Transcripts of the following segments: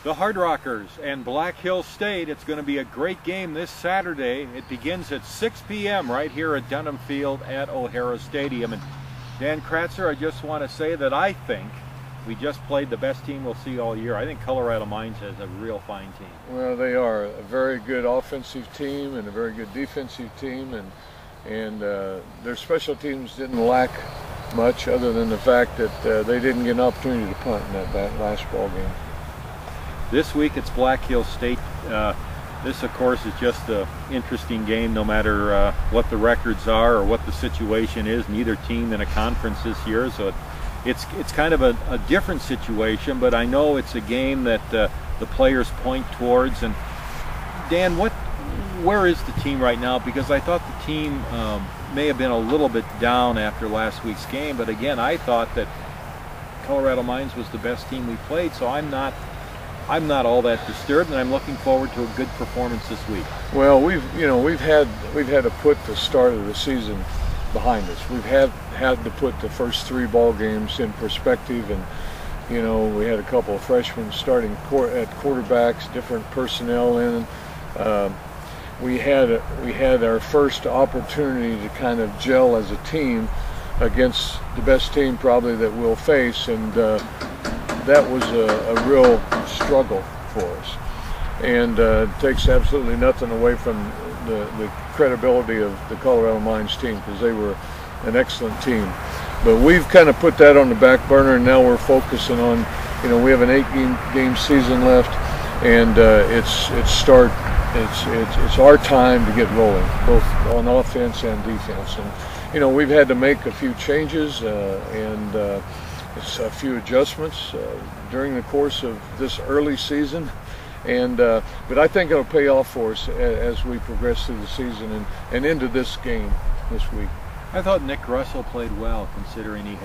The Hardrockers and Black Hills State. It's going to be a great game this Saturday. It begins at 6 p.m. right here at Dunham Field at O'Hara Stadium. And Dan Kratzer, I just want to say that I think we just played the best team we'll see all year. I think Colorado Mines has a real fine team. Well, they are a very good offensive team and a very good defensive team, and their special teams didn't lack much other than the fact that they didn't get an opportunity to punt in that last ball game. This week it's Black Hills State. This, of course, is just an interesting game no matter what the records are or what the situation is. Neither team in a conference this year, so it's kind of a different situation, but I know it's a game that the players point towards. And Dan, where is the team right now? Because I thought the team may have been a little bit down after last week's game, but again, I thought that Colorado Mines was the best team we played, so I'm not all that disturbed, and I'm looking forward to a good performance this week. Well, we've had to put the start of the season behind us. We've had to put the first 3 ball games in perspective, and we had a couple of freshmen starting at quarterbacks, different personnel in. We had our first opportunity to kind of gel as a team against the best team probably that we'll face, and that was a real struggle for us. And it takes absolutely nothing away from the credibility of the Colorado Mines team, because they were an excellent team. But we've kind of put that on the back burner, and now we're focusing on, we have an 8-game season left, and it's our time to get rolling, both on offense and defense. And we've had to make a few changes and it's a few adjustments during the course of this early season, and but I think it'll pay off for us as we progress through the season and into this game this week. I thought Nick Russell played well, considering he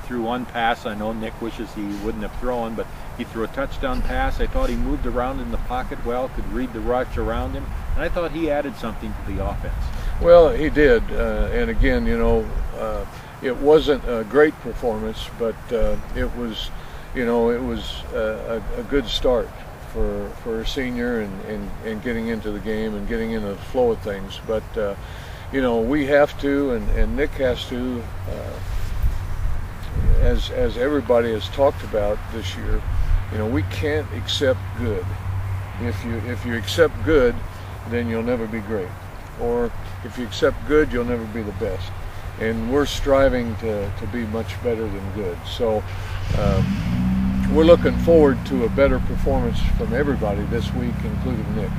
threw one pass. I know Nick wishes he wouldn't have thrown, but he threw a touchdown pass. I thought he moved around in the pocket well, could read the rush around him, and I thought he added something to the offense. Well, he did, and again, it wasn't a great performance, but it was a good start for a senior and getting into the game and getting into the flow of things. But we have to, and Nick has to, as everybody has talked about this year, we can't accept good. If you accept good, then you'll never be great, or if you accept good, you'll never be the best. And we're striving to be much better than good. So we're looking forward to a better performance from everybody this week, including Nick.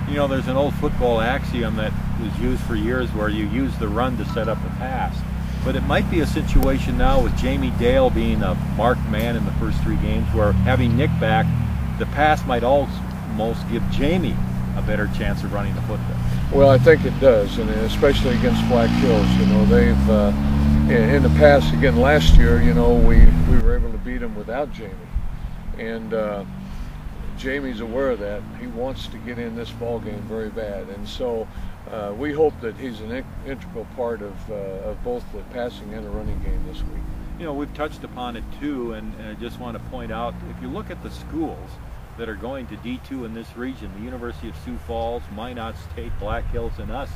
There's an old football axiom that was used for years where you use the run to set up the pass. But it might be a situation now with Jamie Dale being a marked man in the first 3 games, where having Nick back, the pass might almost give Jamie a better chance of running the football. Well, I think it does, and especially against Black Hills. They've in the past, again last year, we were able to beat them without Jamie, and Jamie's aware of that. He wants to get in this ball game very bad, and so we hope that he's an integral part of both the passing and the running game this week. We've touched upon it too, and I just want to point out, if you look at the schools that are going to D2 in this region, the University of Sioux Falls, Minot State, Black Hills, and us,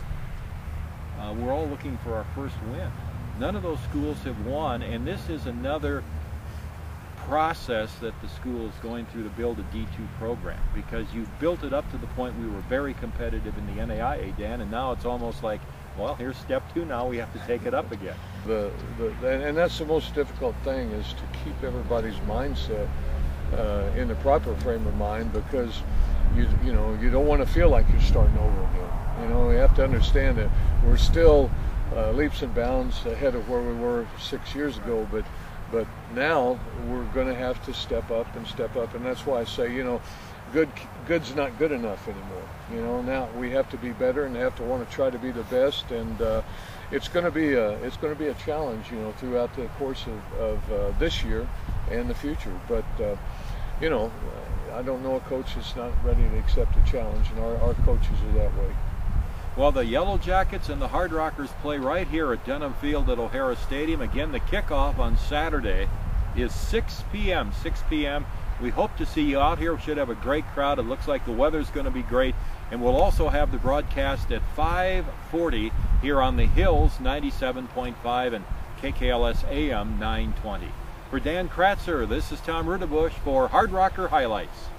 we're all looking for our first win. None of those schools have won, and this is another process that the school is going through to build a D2 program, because you've built it up to the point we were very competitive in the NAIA, Dan, and now it's almost like, well, here's step 2, now we have to take it up again. And that's the most difficult thing, is to keep everybody's mindset in the proper frame of mind, because you don't want to feel like you're starting over again. We have to understand that we're still leaps and bounds ahead of where we were 6 years ago, but now we're going to have to step up, and that's why I say, good's not good enough anymore. Now we have to be better, and have to want to try to be the best, and it's going to be a challenge, throughout the course of this year and the future. But I don't know a coach that's not ready to accept a challenge, and our coaches are that way. Well, the Yellow Jackets and the Hardrockers play right here at Dunham Field at O'Hara Stadium. Again, the kickoff on Saturday is 6 p.m. 6 p.m. We hope to see you out here. We should have a great crowd. It looks like the weather's going to be great. And we'll also have the broadcast at 5:40 here on the Hills 97.5 and KKLS AM 920. For Dan Kratzer, this is Tom Rudebusch for Hardrocker Highlights.